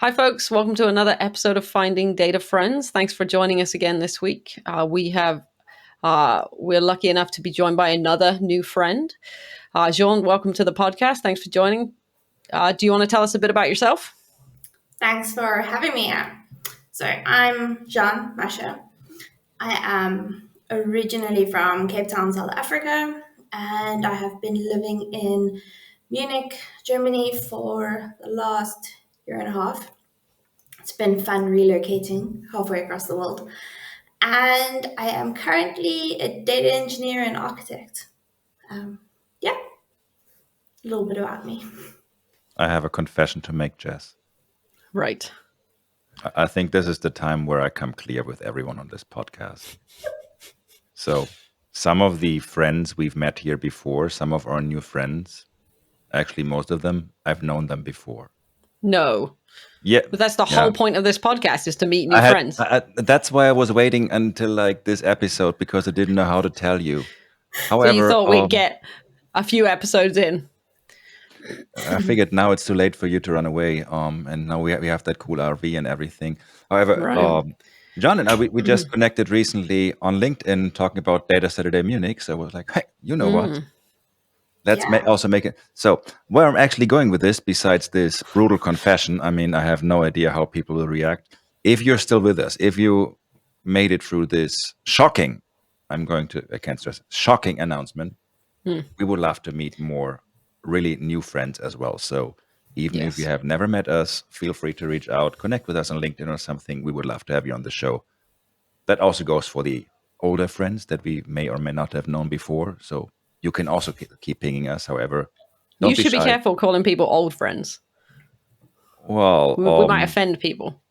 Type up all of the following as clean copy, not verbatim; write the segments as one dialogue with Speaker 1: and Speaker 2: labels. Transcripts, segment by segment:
Speaker 1: Hi, folks. Welcome to another episode of Finding Data Friends. Thanks for joining us again this week. We're lucky enough to be joined by another new friend. Jeanne, welcome to the podcast. Thanks for joining. Do you want to tell us a bit about yourself?
Speaker 2: Thanks for having me. So I'm Jeanne, Masche. I am originally from Cape Town, South Africa, and I have been living in Munich, Germany for the last year and a half. It's been fun relocating halfway across the world. And I am currently a data engineer and architect. Yeah, a little bit about me.
Speaker 3: I have a confession to make, Jess.
Speaker 1: Right.
Speaker 3: I think this is the time where I come clear with everyone on this podcast. So some of the friends we've met here before, some of our new friends, actually most of them, I've known them before.
Speaker 1: No.
Speaker 3: Yeah.
Speaker 1: But that's the whole point of this podcast, is to meet new friends.
Speaker 3: That's why I was waiting until this episode, because I didn't know how to tell you. However,
Speaker 1: so you thought we'd get a few episodes in.
Speaker 3: I figured now it's too late for you to run away. And now we have that cool RV and everything. However,
Speaker 1: Right.
Speaker 3: John and I, we just connected recently on LinkedIn talking about Data Saturday Munich. So I was like, hey, you know what? Let's also make it. So where I'm actually going with this, besides this brutal confession, I mean, I have no idea how people will react. If you're still with us, if you made it through this shocking, I can't stress, shocking announcement, we would love to meet more really new friends as well. So even if you have never met us, feel free to reach out, connect with us on LinkedIn or something. We would love to have you on the show. That also goes for the older friends that we may or may not have known before. So you can also keep pinging us. However,
Speaker 1: You should be careful calling people old friends.
Speaker 3: Well,
Speaker 1: we might offend people.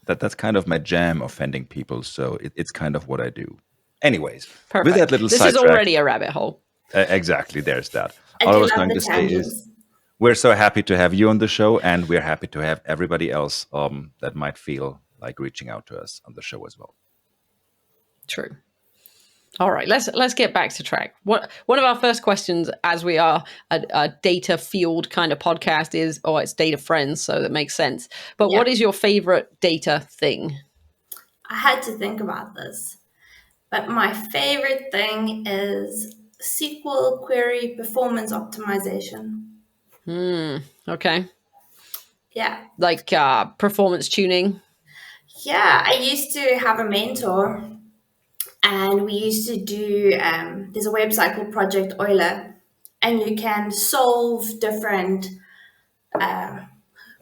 Speaker 3: That's kind of my jam, offending people. So it's kind of what I do. Anyways,
Speaker 1: Perfect.
Speaker 3: With that little
Speaker 1: this is already a rabbit hole.
Speaker 3: Exactly. There's that. All I was going to say is we're so happy to have you on the show, and we're happy to have everybody else that might feel like reaching out to us on the show as well.
Speaker 1: True. All right, let's get back to track. One of our first questions, as we are a data field kind of podcast, is it's data friends, so that makes sense. But what is your favorite data thing?
Speaker 2: I had to think about this, but my favorite thing is SQL query performance optimization.
Speaker 1: Okay.
Speaker 2: Yeah.
Speaker 1: Like performance tuning.
Speaker 2: Yeah, I used to have a mentor, and we used to do, there's a website called Project Euler, and you can solve different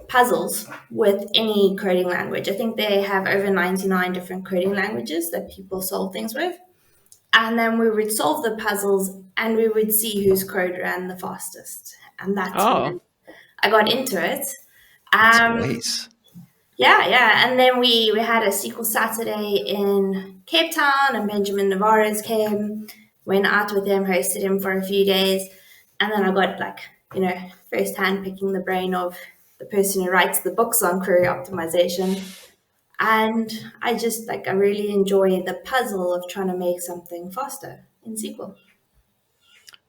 Speaker 2: puzzles with any coding language. I think they have over 99 different coding languages that people solve things with. And then we would solve the puzzles and we would see whose code ran the fastest. And that's when I got into it.
Speaker 3: Nice.
Speaker 2: Yeah. And then we had a SQL Saturday in Cape Town, and Benjamin Navarez came, went out with him, hosted him for a few days. And then I got firsthand picking the brain of the person who writes the books on query optimization. And I just I really enjoy the puzzle of trying to make something faster in SQL.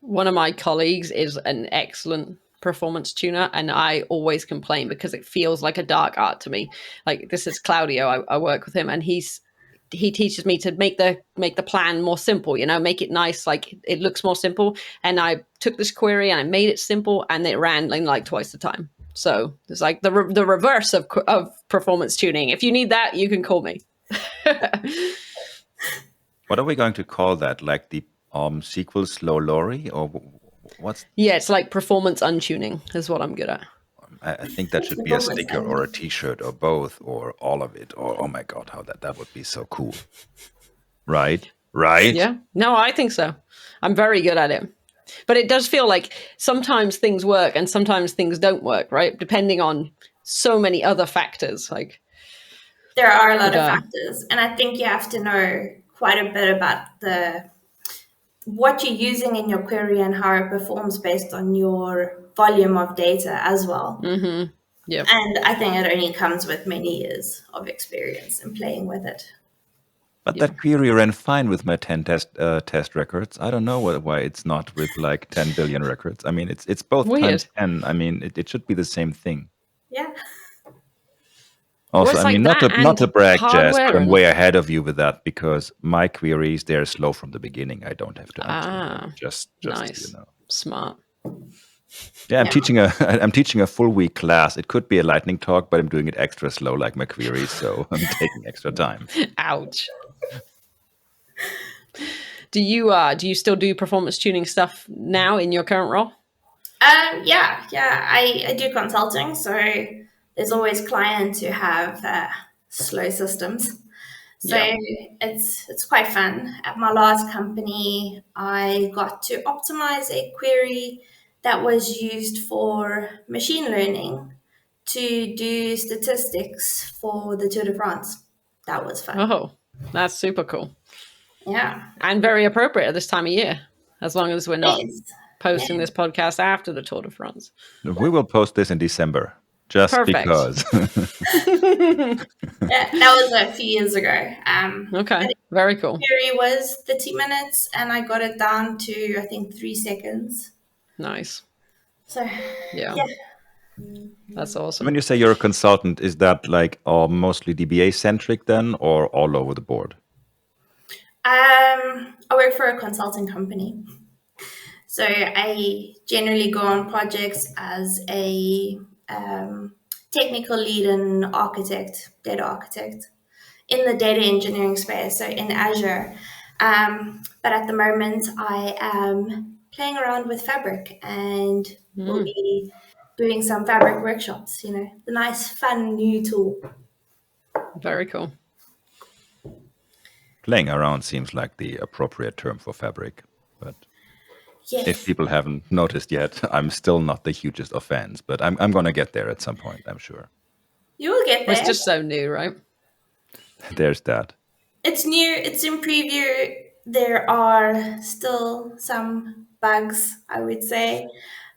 Speaker 1: One of my colleagues is an excellent performance tuner, and I always complain because it feels like a dark art to me. Like, this is Claudio. I work with him, and he teaches me to make the plan more simple, make it nice, like it looks more simple. And I took this query and I made it simple, and it ran in like twice the time. So it's like the reverse of performance tuning. If you need that, you can call me.
Speaker 3: What are we going to call that? Like the SQL slow lorry, or what's?
Speaker 1: Yeah, it's like performance untuning is what I'm good at.
Speaker 3: I think that should be a sticker or a T-shirt or both or all of it. Or oh my God, how that would be so cool. Right?
Speaker 1: Yeah. No, I think so. I'm very good at it. But it does feel like sometimes things work and sometimes things don't work, right? Depending on so many other factors. Like,
Speaker 2: there are a lot of factors, and I think you have to know quite a bit about what you're using in your query and how it performs based on your volume of data as well.
Speaker 1: Mm-hmm. Yeah.
Speaker 2: And I think it only comes with many years of experience and playing with it.
Speaker 3: But that query ran fine with my 10 test records. I don't know why it's not with like 10 billion records. I mean, it's both
Speaker 1: weird.
Speaker 3: times 10. I mean, it should be the same thing.
Speaker 2: Yeah.
Speaker 3: Also,
Speaker 1: it's
Speaker 3: I
Speaker 1: like
Speaker 3: mean,
Speaker 1: that
Speaker 3: not
Speaker 1: and
Speaker 3: to brag, Jess, but
Speaker 1: hardware
Speaker 3: I'm
Speaker 1: and
Speaker 3: way ahead of you with that because my queries, they're slow from the beginning. I don't have to untune them. Just
Speaker 1: nice, smart.
Speaker 3: Yeah, I'm
Speaker 2: Yeah.
Speaker 3: teaching a I'm teaching a full week class. It could be a lightning talk, but I'm doing it extra slow, like my queries, so I'm taking extra time.
Speaker 1: Ouch. Do you still do performance tuning stuff now in your current role?
Speaker 2: Yeah. I do consulting, so there's always clients who have slow systems. So
Speaker 1: Yeah.
Speaker 2: it's quite fun. At my last company, I got to optimize a query that was used for machine learning to do statistics for the Tour de France. That was fun.
Speaker 1: Oh, that's super cool.
Speaker 2: Yeah.
Speaker 1: And very appropriate at this time of year, as long as we're not
Speaker 2: Yes.
Speaker 1: posting
Speaker 2: Yeah.
Speaker 1: this podcast after the Tour de France.
Speaker 3: We will post this in December, just
Speaker 1: Perfect.
Speaker 3: because.
Speaker 2: Yeah, that was a few years ago.
Speaker 1: Okay, very cool.
Speaker 2: Query was 30 minutes and I got it down to, I think, 3 seconds.
Speaker 1: Nice.
Speaker 2: So,
Speaker 1: Yeah,
Speaker 2: yeah.
Speaker 1: that's
Speaker 3: When
Speaker 1: awesome.
Speaker 3: you say you're a consultant, is that like mostly DBA centric then, or all over the board?
Speaker 2: I work for a consulting company. So I generally go on projects as a technical lead and architect, data architect in the data engineering space, so in Azure. But at the moment, I am playing around with Fabric and will be doing some Fabric workshops, the nice, fun new tool.
Speaker 1: Very cool.
Speaker 3: Playing around seems like the appropriate term for Fabric, but if
Speaker 2: Yes,
Speaker 3: people haven't noticed yet, I'm still not the hugest of fans, but I'm going to get there at some point, I'm sure.
Speaker 2: you will get
Speaker 1: Well, it's
Speaker 2: there.
Speaker 1: just so new, right?
Speaker 3: There's that.
Speaker 2: It's new, it's in preview. There are still some bugs, I would say.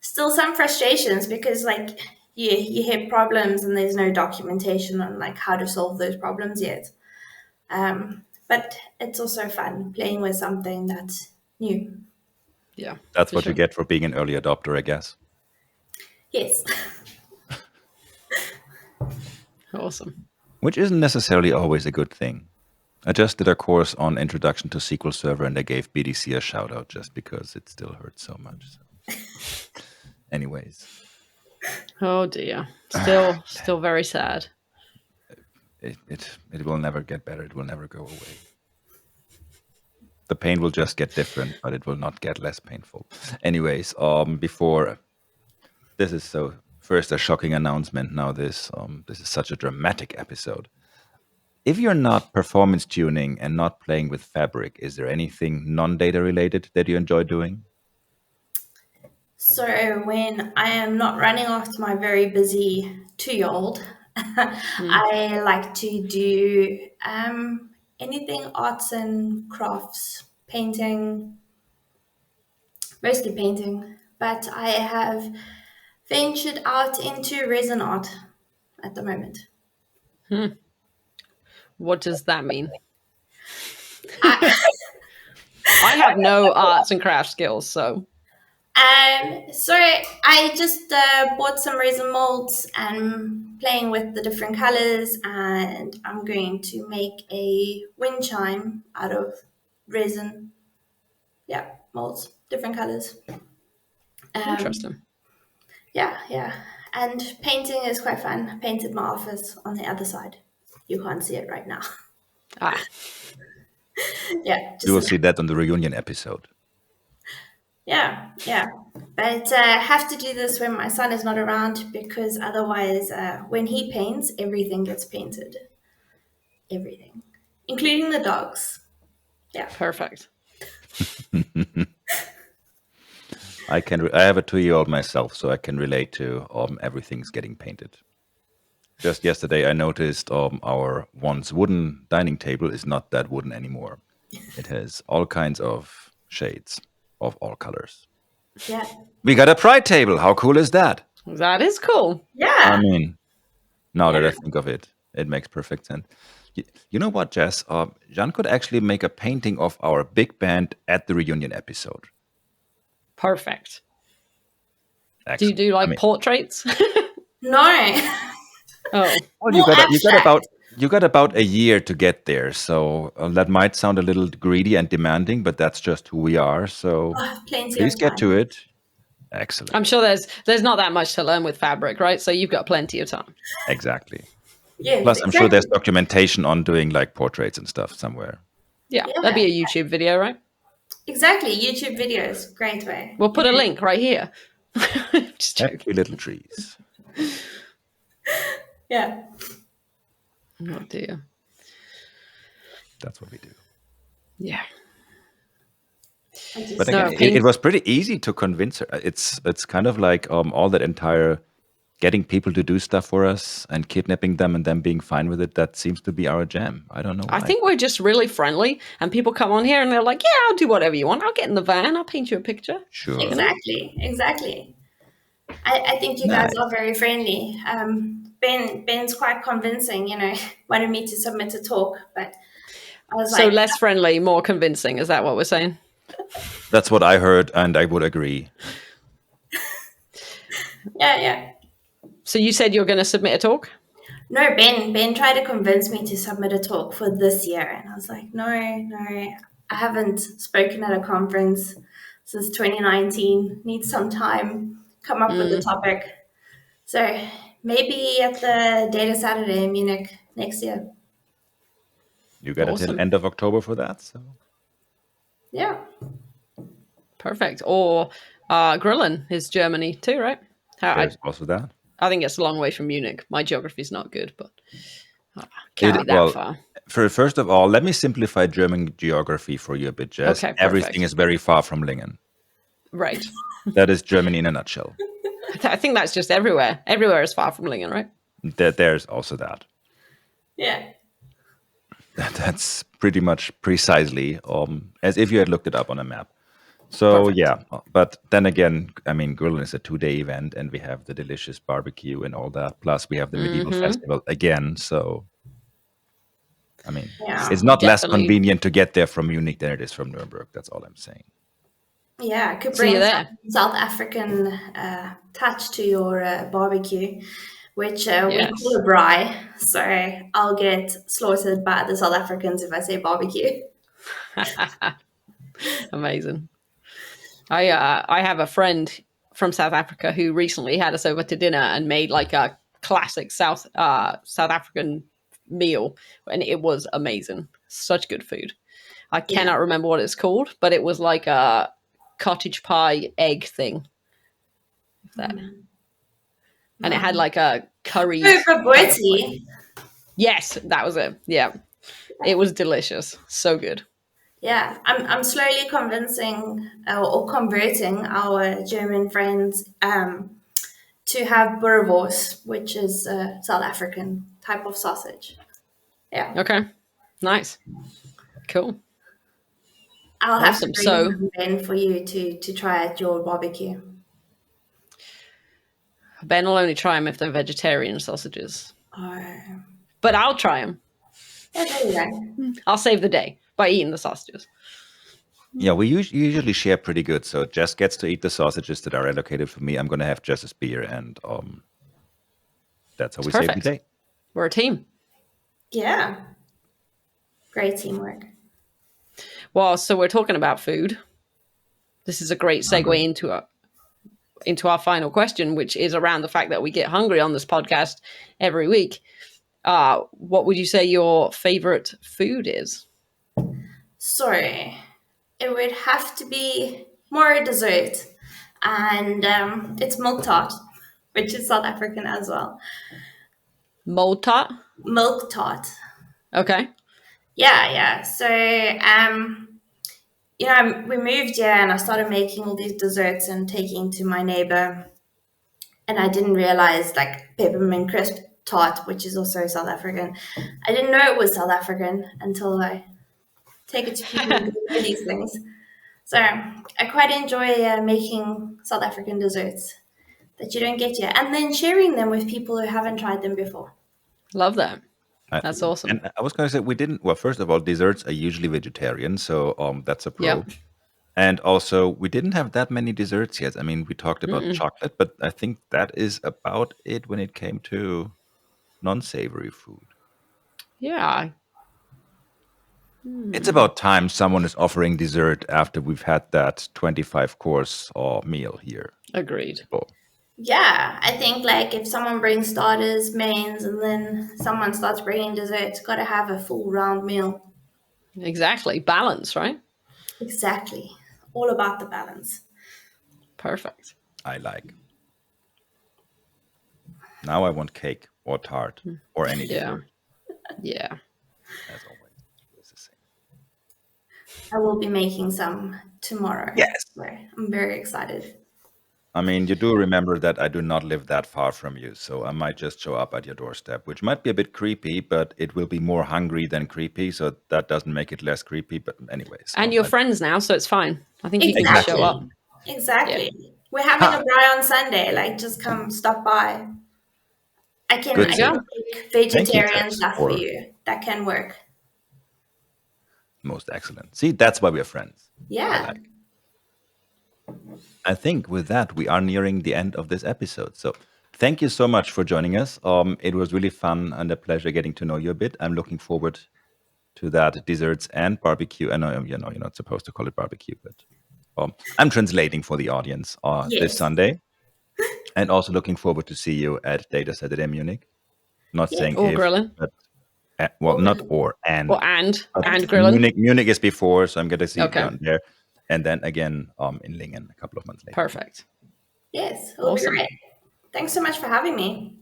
Speaker 2: Still some frustrations because like you hit problems and there's no documentation on like how to solve those problems yet. But it's also fun playing with something that's new.
Speaker 1: Yeah,
Speaker 3: That's
Speaker 1: for
Speaker 3: what you
Speaker 1: sure.
Speaker 3: get for being an early adopter, I guess.
Speaker 2: Yes.
Speaker 1: Awesome.
Speaker 3: Which isn't necessarily always a good thing. I just did a course on Introduction to SQL Server and I gave BDC a shout out just because it still hurts so much. So. Anyways,
Speaker 1: Oh dear. Still very sad.
Speaker 3: it will never get better. It will never go away. The pain will just get different, but it will not get less painful. Anyways, before this is so first a shocking announcement. Now this is such a dramatic episode. If you're not performance tuning and not playing with Fabric, is there anything non-data related that you enjoy doing?
Speaker 2: So when I am not running after my very busy 2-year-old, I like to do anything arts and crafts, painting, mostly painting. But I have ventured out into resin art at the moment.
Speaker 1: What does that mean?
Speaker 2: I,
Speaker 1: I have no arts and craft skills, so
Speaker 2: so I just bought some resin molds and playing with the different colors, and I'm going to make a wind chime out of resin. Yeah, molds, different colors.
Speaker 1: interesting.
Speaker 2: Yeah, and painting is quite fun. I painted my office on the other side. You can't see it right now.
Speaker 1: Ah,
Speaker 2: Yeah,
Speaker 3: We will
Speaker 2: just
Speaker 3: see that on the reunion episode.
Speaker 2: yeah. But have to do this when my son is not around because otherwise, when he paints, everything gets painted. Everything, including the dogs. Yeah.
Speaker 1: perfect.
Speaker 3: I have a 2-year-old myself, so I can relate to everything's getting painted. Just yesterday, I noticed our once wooden dining table is not that wooden anymore. It has all kinds of shades of all colors.
Speaker 2: Yeah.
Speaker 3: We got a pride table. How cool is that?
Speaker 1: That is cool.
Speaker 2: Yeah.
Speaker 3: I mean, now that
Speaker 2: Yeah.
Speaker 3: I think of it, it makes perfect sense. You know what, Jess? Jeanne could actually make a painting of our big band at the reunion episode.
Speaker 1: Perfect.
Speaker 3: Excellent.
Speaker 1: Do you do like
Speaker 3: I mean,
Speaker 1: portraits?
Speaker 2: No.
Speaker 1: Oh,
Speaker 3: Well,
Speaker 2: More abstract.
Speaker 3: you got about a year to get there, so that might sound a little greedy and demanding, but that's just who we are. So
Speaker 2: Oh, plenty
Speaker 3: please
Speaker 2: of
Speaker 3: get to
Speaker 2: time.
Speaker 3: it. Excellent.
Speaker 1: I'm sure there's not that much to learn with fabric, right? So you've got plenty of time.
Speaker 3: Exactly.
Speaker 2: Yes,
Speaker 3: Plus, I'm sure there's
Speaker 2: exactly.
Speaker 3: documentation on doing like portraits and stuff somewhere.
Speaker 1: Yeah, that'd
Speaker 2: Yeah,
Speaker 1: be a YouTube video, right?
Speaker 2: exactly. YouTube videos, great way.
Speaker 1: We'll put a link right here. Just joking.
Speaker 3: Happy little trees.
Speaker 2: Yeah.
Speaker 1: Oh dear.
Speaker 3: That's what we do.
Speaker 1: Yeah.
Speaker 3: But
Speaker 1: No,
Speaker 3: again, it was pretty easy to convince her. It's kind of like all that entire getting people to do stuff for us and kidnapping them and them being fine with it. That seems to be our jam. I don't know why.
Speaker 1: I think we're just really friendly, and people come on here and they're like, "Yeah, I'll do whatever you want. I'll get in the van. I'll paint you a picture."
Speaker 3: Sure.
Speaker 2: Exactly, exactly. I think you guys are very friendly. Ben's quite convincing, wanted me to submit a talk, but I was
Speaker 1: So
Speaker 2: like,
Speaker 1: less friendly, more convincing. Is that what we're saying?
Speaker 3: That's what I heard, and I would agree.
Speaker 2: yeah.
Speaker 1: So you said you're going to submit a talk?
Speaker 2: No, Ben tried to convince me to submit a talk for this year, and I was like, no, I haven't spoken at a conference since 2019. Need some time, come up with a topic. So maybe at the Data Saturday in Munich next year.
Speaker 3: You got
Speaker 1: Awesome.
Speaker 3: until end of October for that. So
Speaker 2: Yeah.
Speaker 1: Perfect. Or Grillen is Germany too, right?
Speaker 3: there's also that.
Speaker 1: I think it's a long way from Munich. My geography's not good, but can't be that far.
Speaker 3: First of all, let me simplify German geography for you a bit, Jess.
Speaker 1: Okay, perfect.
Speaker 3: Everything is very far from Lingen.
Speaker 1: Right.
Speaker 3: That is Germany in a nutshell.
Speaker 1: I think that's just everywhere. Everywhere is far from Lingen, right?
Speaker 3: There's also that.
Speaker 2: Yeah.
Speaker 3: That's pretty much precisely as if you had looked it up on a map. So
Speaker 1: Perfect.
Speaker 3: yeah, but then again, I mean, Grillen is a 2-day event, and we have the delicious barbecue and all that. Plus, we have the medieval festival again. So, I mean, it's not less convenient to get there from Munich than it is from Nuremberg. That's all I'm saying.
Speaker 2: Yeah, I could bring some South African touch to your barbecue, which we call a braai. So I'll get slaughtered by the South Africans if I say barbecue.
Speaker 1: Amazing. I have a friend from South Africa who recently had us over to dinner and made like a classic South African meal, and it was amazing. Such good food. I cannot remember what it's called, but it was like a cottage pie egg thing. And it had like a curry. Yes, that was it. Yeah, it was delicious. So good.
Speaker 2: Yeah, I'm slowly convincing or converting our German friends to have boerewors, which is a South African type of sausage. Yeah.
Speaker 1: Okay. Nice. Cool.
Speaker 2: I'll have to bring them Ben for you to try at your barbecue.
Speaker 1: Ben will only try them if they're vegetarian sausages.
Speaker 2: Oh.
Speaker 1: But I'll try them.
Speaker 2: Yeah, there you go.
Speaker 1: I'll save the day by eating the sausages.
Speaker 3: Yeah, we usually share pretty good. So Jess gets to eat the sausages that are allocated for me. I'm going to have Jess's beer, and that's how we save the day.
Speaker 1: We're a team.
Speaker 2: Yeah. Great teamwork.
Speaker 1: Well, so we're talking about food. This is a great segue into our final question, which is around the fact that we get hungry on this podcast every week. What would you say your favorite food is?
Speaker 2: Sorry, it would have to be more dessert, and it's milk tart, which is South African as well.
Speaker 1: Milk tart?
Speaker 2: Milk tart.
Speaker 1: Okay.
Speaker 2: Yeah. So, we moved here and I started making all these desserts and taking to my neighbor. And I didn't realize like peppermint crisp tart, which is also South African. I didn't know it was South African until I take it to people who do these things. So I quite enjoy making South African desserts that you don't get yet, and then sharing them with people who haven't tried them before.
Speaker 1: Love that. That's awesome.
Speaker 3: And I was going to say, we didn't. Well, first of all, desserts are usually vegetarian, so that's a pro.
Speaker 1: Yeah.
Speaker 3: And also, we didn't have that many desserts yet. I mean, we talked about chocolate, but I think that is about it when it came to non-savory food.
Speaker 1: Yeah.
Speaker 3: It's about time someone is offering dessert after we've had that 25 course or meal here.
Speaker 1: Agreed.
Speaker 3: Oh.
Speaker 2: Yeah, I think like if someone brings starters, mains, and then someone starts bringing desserts, got to have a full round meal.
Speaker 1: Exactly. Balance, right?
Speaker 2: Exactly. All about the balance.
Speaker 1: Perfect.
Speaker 3: I like. Now I want cake or tart or any
Speaker 1: Yeah.
Speaker 3: dessert,
Speaker 1: Yeah.
Speaker 3: as always. It's the same.
Speaker 2: I will be making some tomorrow.
Speaker 3: Yes.
Speaker 2: So I'm very excited.
Speaker 3: I mean, you do remember that I do not live that far from you, so I might just show up at your doorstep, which might be a bit creepy, but it will be more hungry than creepy, so that doesn't make it less creepy. But anyways.
Speaker 1: And you're friends now, so it's fine. I think you can just show up.
Speaker 2: Exactly.
Speaker 1: Yeah.
Speaker 2: We're having a braai on Sunday. Like, just come stop by. I can
Speaker 3: Good
Speaker 1: to
Speaker 2: make
Speaker 3: Thank you,
Speaker 2: vegetarian
Speaker 3: Tess,
Speaker 2: stuff for
Speaker 3: for
Speaker 2: you. That can work.
Speaker 3: most excellent. See, that's why we're friends.
Speaker 2: Yeah.
Speaker 3: I think with that, we are nearing the end of this episode. So thank you so much for joining us. It was really fun and a pleasure getting to know you a bit. I'm looking forward to that desserts and barbecue. I know, you're not supposed to call it barbecue, but I'm translating for the audience this
Speaker 2: Yes.
Speaker 3: Sunday. And also looking forward to see you at Data Saturday Munich. Not saying
Speaker 1: Or
Speaker 3: if,
Speaker 1: grilling.
Speaker 3: but well, not or and.
Speaker 1: Or and
Speaker 3: But
Speaker 1: grilling.
Speaker 3: Munich is before, so I'm going to see you
Speaker 1: Okay.
Speaker 3: down there. And then again in Lingen a couple of months later.
Speaker 1: Perfect.
Speaker 2: Yes. It'll be great. Thanks so much for having me.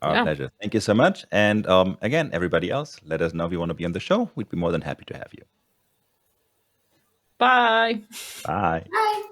Speaker 3: Our pleasure. Thank you so much. And again, everybody else, let us know if you want to be on the show. We'd be more than happy to have you.
Speaker 1: Bye.
Speaker 3: Bye.
Speaker 2: Bye.